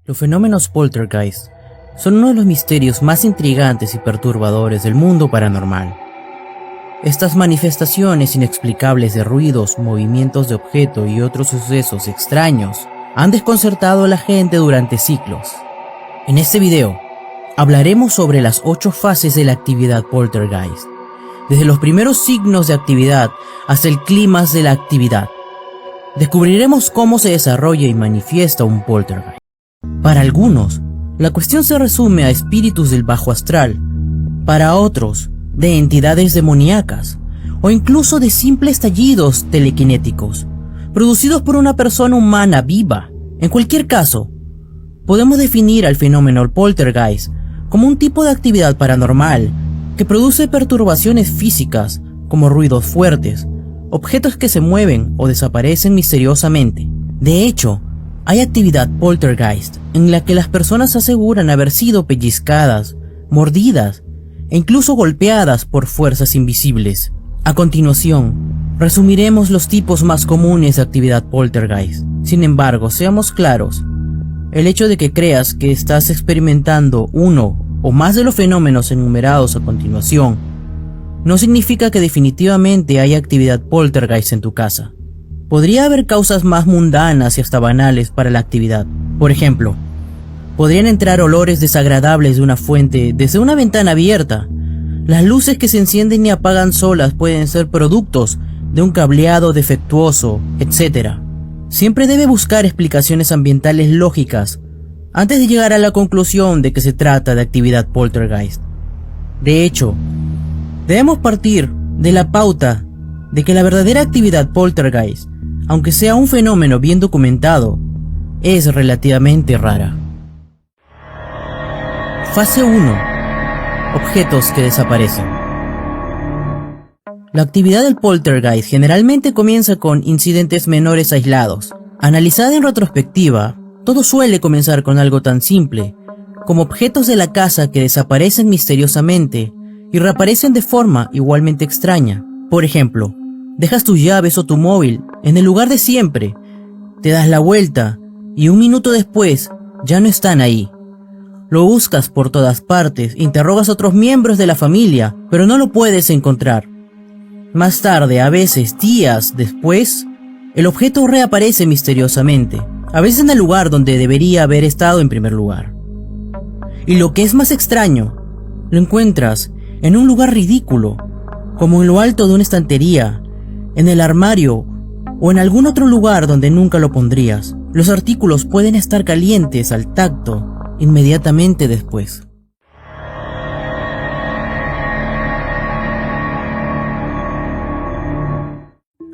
Los fenómenos poltergeist son uno de los misterios más intrigantes y perturbadores del mundo paranormal. Estas manifestaciones inexplicables de ruidos, movimientos de objeto y otros sucesos extraños han desconcertado a la gente durante siglos. En este video hablaremos sobre las 8 fases de la actividad poltergeist, desde los primeros signos de actividad hasta el clímax de la actividad. Descubriremos cómo se desarrolla y manifiesta un poltergeist. Para algunos, la cuestión se resume a espíritus del bajo astral, para otros, de entidades demoníacas, o incluso de simples estallidos telequinéticos, producidos por una persona humana viva. En cualquier caso, podemos definir al fenómeno poltergeist como un tipo de actividad paranormal que produce perturbaciones físicas como ruidos fuertes, objetos que se mueven o desaparecen misteriosamente. De hecho, hay actividad poltergeist en la que las personas aseguran haber sido pellizcadas, mordidas e incluso golpeadas por fuerzas invisibles. A continuación, resumiremos los tipos más comunes de actividad poltergeist. Sin embargo, seamos claros, el hecho de que creas que estás experimentando uno o más de los fenómenos enumerados a continuación no significa que definitivamente haya actividad poltergeist en tu casa. Podría haber causas más mundanas y hasta banales para la actividad. Por ejemplo, podrían entrar olores desagradables de una fuente desde una ventana abierta. Las luces que se encienden y apagan solas pueden ser productos de un cableado defectuoso, etc. Siempre debe buscar explicaciones ambientales lógicas antes de llegar a la conclusión de que se trata de actividad poltergeist. De hecho, debemos partir de la pauta de que la verdadera actividad poltergeist, aunque sea un fenómeno bien documentado, es relativamente rara. Fase 1. Objetos que desaparecen. La actividad del poltergeist generalmente comienza con incidentes menores aislados. Analizada en retrospectiva, todo suele comenzar con algo tan simple como objetos de la casa que desaparecen misteriosamente y reaparecen de forma igualmente extraña. Por ejemplo, dejas tus llaves o tu móvil en el lugar de siempre, te das la vuelta y un minuto después ya no están ahí. Lo buscas por todas partes, interrogas a otros miembros de la familia, pero no lo puedes encontrar. Más tarde, a veces días después, el objeto reaparece misteriosamente, a veces en el lugar donde debería haber estado en primer lugar. Y lo que es más extraño, lo encuentras en un lugar ridículo, como en lo alto de una estantería, en el armario o en algún otro lugar donde nunca lo pondrías. Los artículos pueden estar calientes al tacto inmediatamente después.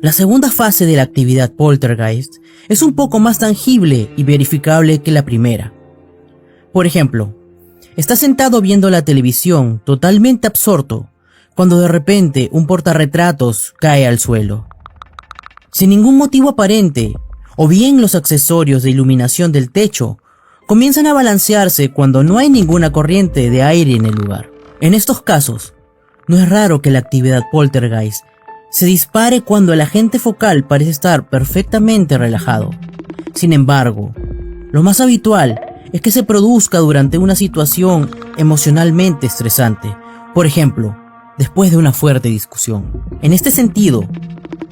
La segunda fase de la actividad poltergeist es un poco más tangible y verificable que la primera. Por ejemplo, estás sentado viendo la televisión totalmente absorto cuando de repente un portarretratos cae al suelo. Sin ningún motivo aparente, o bien los accesorios de iluminación del techo comienzan a balancearse cuando no hay ninguna corriente de aire en el lugar. En estos casos, no es raro que la actividad poltergeist se dispare cuando el agente focal parece estar perfectamente relajado. Sin embargo, lo más habitual es que se produzca durante una situación emocionalmente estresante, por ejemplo, después de una fuerte discusión. En este sentido,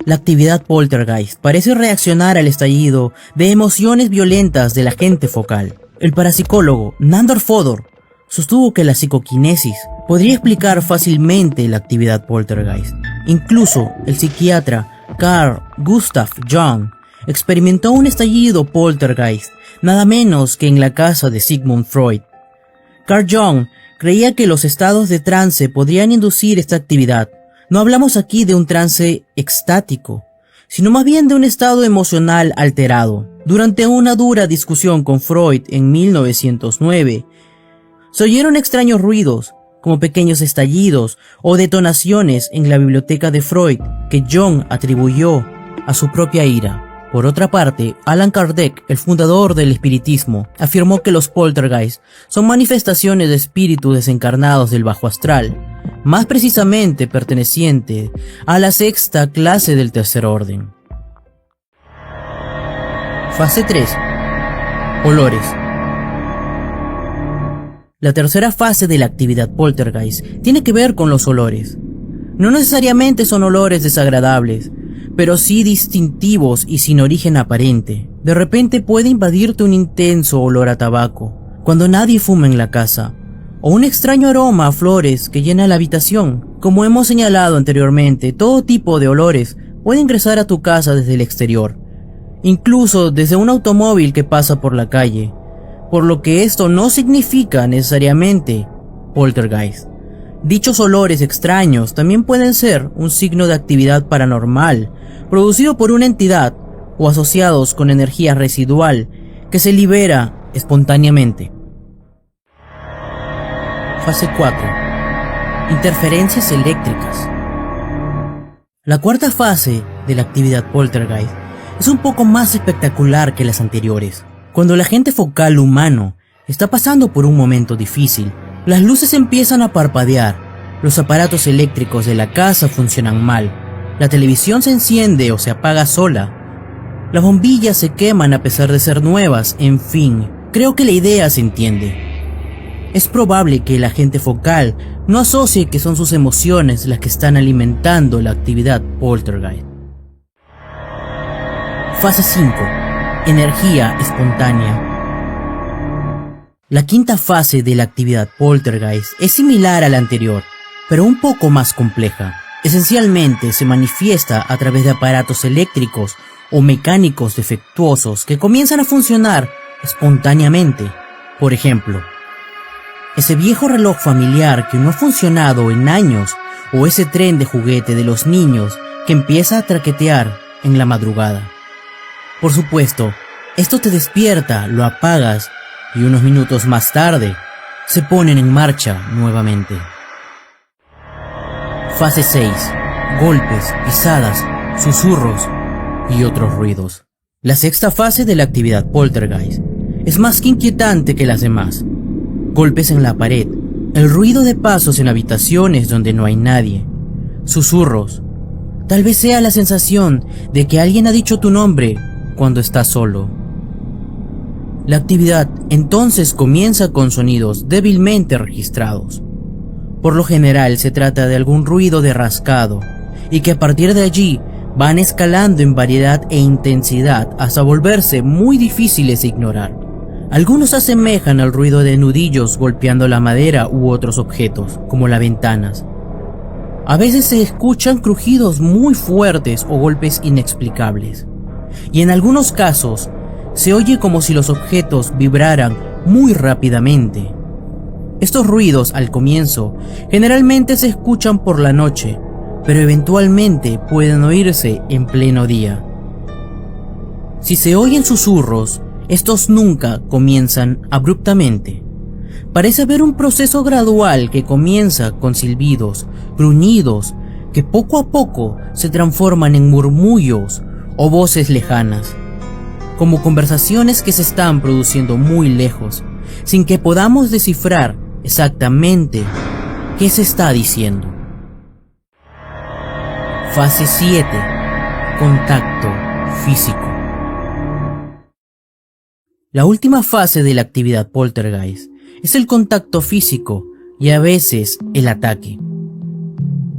la actividad poltergeist parece reaccionar al estallido de emociones violentas del agente focal. El parapsicólogo Nandor Fodor sostuvo que la psicoquinesis podría explicar fácilmente la actividad poltergeist. Incluso el psiquiatra Carl Gustav Jung experimentó un estallido poltergeist, nada menos que en la casa de Sigmund Freud. Carl Jung creía que los estados de trance podrían inducir esta actividad. No hablamos aquí de un trance extático, sino más bien de un estado emocional alterado. Durante una dura discusión con Freud en 1909, se oyeron extraños ruidos, como pequeños estallidos o detonaciones en la biblioteca de Freud, que Jung atribuyó a su propia ira. Por otra parte, Allan Kardec, el fundador del espiritismo, afirmó que los poltergeist son manifestaciones de espíritus desencarnados del bajo astral, más precisamente perteneciente a la sexta clase del tercer orden. Fase 3. Olores. La tercera fase de la actividad poltergeist tiene que ver con los olores. No necesariamente son olores desagradables, pero sí distintivos y sin origen aparente. De repente puede invadirte un intenso olor a tabaco, cuando nadie fuma en la casa, o un extraño aroma a flores que llena la habitación. Como hemos señalado anteriormente, todo tipo de olores puede ingresar a tu casa desde el exterior, incluso desde un automóvil que pasa por la calle, por lo que esto no significa necesariamente poltergeist. Dichos olores extraños también pueden ser un signo de actividad paranormal, producido por una entidad o asociados con energía residual que se libera espontáneamente. Fase 4. Interferencias eléctricas. La cuarta fase de la actividad poltergeist es un poco más espectacular que las anteriores. Cuando el agente focal humano está pasando por un momento difícil, las luces empiezan a parpadear, los aparatos eléctricos de la casa funcionan mal, la televisión se enciende o se apaga sola, las bombillas se queman a pesar de ser nuevas, en fin, creo que la idea se entiende. Es probable que el agente focal no asocie que son sus emociones las que están alimentando la actividad poltergeist. Fase 5. Energía espontánea. La quinta fase de la actividad poltergeist es similar a la anterior, pero un poco más compleja. Esencialmente se manifiesta a través de aparatos eléctricos o mecánicos defectuosos que comienzan a funcionar espontáneamente. Por ejemplo, ese viejo reloj familiar que no ha funcionado en años, o ese tren de juguete de los niños que empieza a traquetear en la madrugada. Por supuesto, esto te despierta, lo apagas y unos minutos más tarde se ponen en marcha nuevamente. Fase 6. Golpes, pisadas, susurros y otros ruidos. La sexta fase de la actividad poltergeist es más que inquietante que las demás. Golpes en la pared, el ruido de pasos en habitaciones donde no hay nadie, susurros. Tal vez sea la sensación de que alguien ha dicho tu nombre cuando estás solo. La actividad entonces comienza con sonidos débilmente registrados. Por lo general se trata de algún ruido de rascado, y que a partir de allí van escalando en variedad e intensidad hasta volverse muy difíciles de ignorar. Algunos asemejan al ruido de nudillos golpeando la madera u otros objetos, como las ventanas. A veces se escuchan crujidos muy fuertes o golpes inexplicables, y en algunos casos se oye como si los objetos vibraran muy rápidamente. Estos ruidos al comienzo generalmente se escuchan por la noche, pero eventualmente pueden oírse en pleno día. Si se oyen susurros, estos nunca comienzan abruptamente. Parece haber un proceso gradual que comienza con silbidos, gruñidos, que poco a poco se transforman en murmullos o voces lejanas, como conversaciones que se están produciendo muy lejos, sin que podamos descifrar exactamente qué se está diciendo. Fase 7. Contacto físico. La última fase de la actividad poltergeist es el contacto físico y a veces el ataque.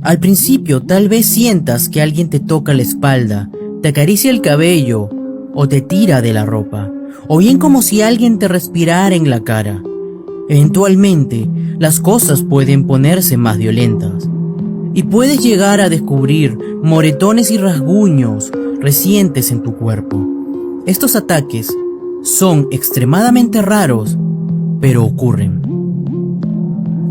Al principio tal vez sientas que alguien te toca la espalda, te acaricia el cabello o te tira de la ropa, o bien como si alguien te respirara en la cara. Eventualmente, las cosas pueden ponerse más violentas y puedes llegar a descubrir moretones y rasguños recientes en tu cuerpo. Estos ataques son extremadamente raros, pero ocurren.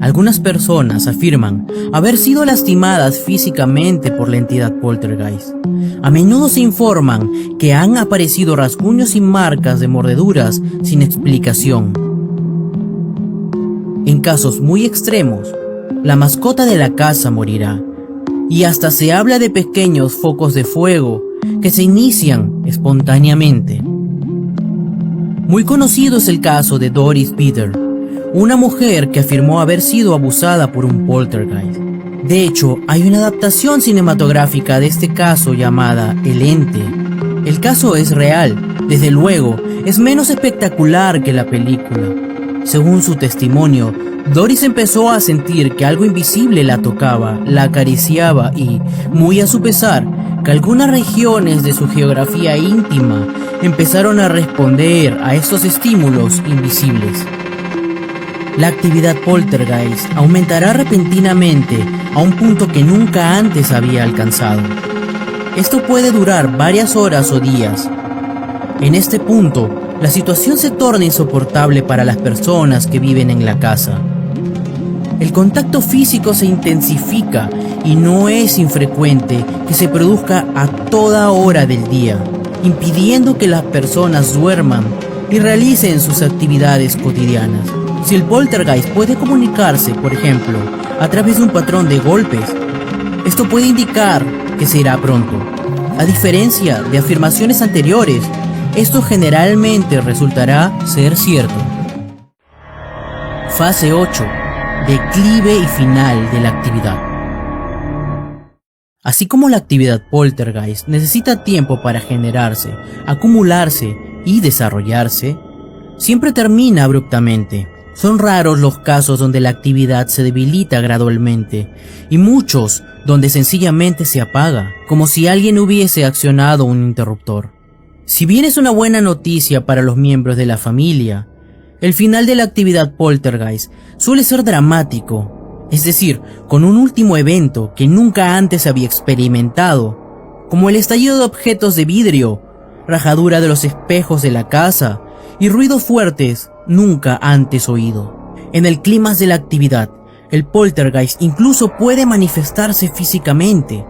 Algunas personas afirman haber sido lastimadas físicamente por la entidad poltergeist. A menudo se informan que han aparecido rasguños y marcas de mordeduras sin explicación. En casos muy extremos, la mascota de la casa morirá, y hasta se habla de pequeños focos de fuego que se inician espontáneamente. Muy conocido es el caso de Doris Peter, una mujer que afirmó haber sido abusada por un poltergeist. De hecho, hay una adaptación cinematográfica de este caso llamada El Ente. El caso es real, desde luego, es menos espectacular que la película, Según su testimonio, Doris empezó a sentir que algo invisible la tocaba, la acariciaba y, muy a su pesar, que algunas regiones de su geografía íntima empezaron a responder a estos estímulos invisibles. La actividad poltergeist aumentará repentinamente a un punto que nunca antes había alcanzado. Esto puede durar varias horas o días. En este punto, la situación se torna insoportable para las personas que viven en la casa. El contacto físico se intensifica y no es infrecuente que se produzca a toda hora del día, impidiendo que las personas duerman y realicen sus actividades cotidianas. Si el poltergeist puede comunicarse, por ejemplo, a través de un patrón de golpes, esto puede indicar que se irá pronto. A diferencia de afirmaciones anteriores, esto generalmente resultará ser cierto. Fase 8. Declive y final de la actividad. Así como la actividad poltergeist necesita tiempo para generarse, acumularse y desarrollarse, siempre termina abruptamente. Son raros los casos donde la actividad se debilita gradualmente y muchos donde sencillamente se apaga, como si alguien hubiese accionado un interruptor. Si bien es una buena noticia para los miembros de la familia, el final de la actividad poltergeist suele ser dramático, es decir, con un último evento que nunca antes había experimentado, como el estallido de objetos de vidrio, rajadura de los espejos de la casa y ruidos fuertes nunca antes oído. En el clímax de la actividad, el poltergeist incluso puede manifestarse físicamente.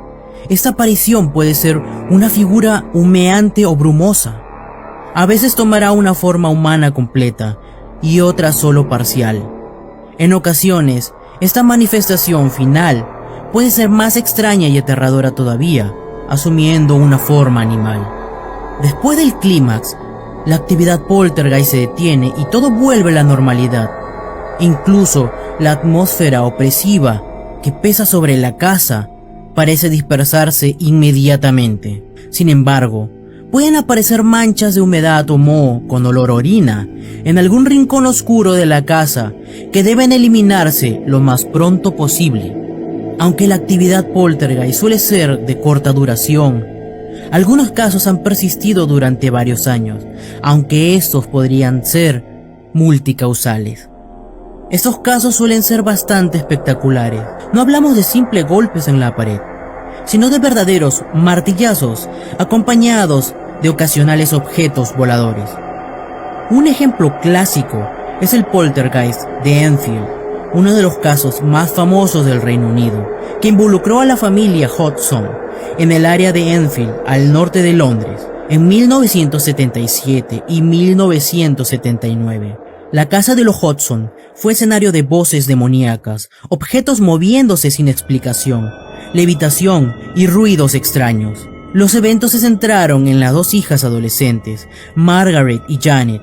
Esta aparición puede ser una figura humeante o brumosa. A veces tomará una forma humana completa y otra solo parcial. En ocasiones, esta manifestación final puede ser más extraña y aterradora todavía, asumiendo una forma animal. Después del clímax, la actividad poltergeist se detiene y todo vuelve a la normalidad. Incluso la atmósfera opresiva que pesa sobre la casa parece dispersarse inmediatamente. Sin embargo, pueden aparecer manchas de humedad o moho con olor a orina en algún rincón oscuro de la casa que deben eliminarse lo más pronto posible. Aunque la actividad poltergeist suele ser de corta duración, algunos casos han persistido durante varios años, aunque estos podrían ser multicausales. Estos casos suelen ser bastante espectaculares. No hablamos de simples golpes en la pared, sino de verdaderos martillazos acompañados de ocasionales objetos voladores. Un ejemplo clásico es el poltergeist de Enfield, uno de los casos más famosos del Reino Unido, que involucró a la familia Hodgson en el área de Enfield, al norte de Londres, en 1977 y 1979. La casa de los Hodgson fue escenario de voces demoníacas, objetos moviéndose sin explicación, levitación y ruidos extraños. Los eventos se centraron en las dos hijas adolescentes, Margaret y Janet.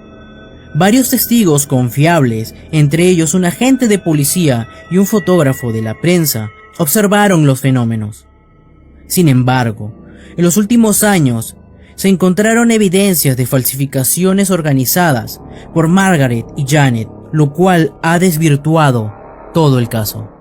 Varios testigos confiables, entre ellos un agente de policía y un fotógrafo de la prensa, observaron los fenómenos. Sin embargo, en los últimos años, se encontraron evidencias de falsificaciones organizadas por Margaret y Janet, lo cual ha desvirtuado todo el caso.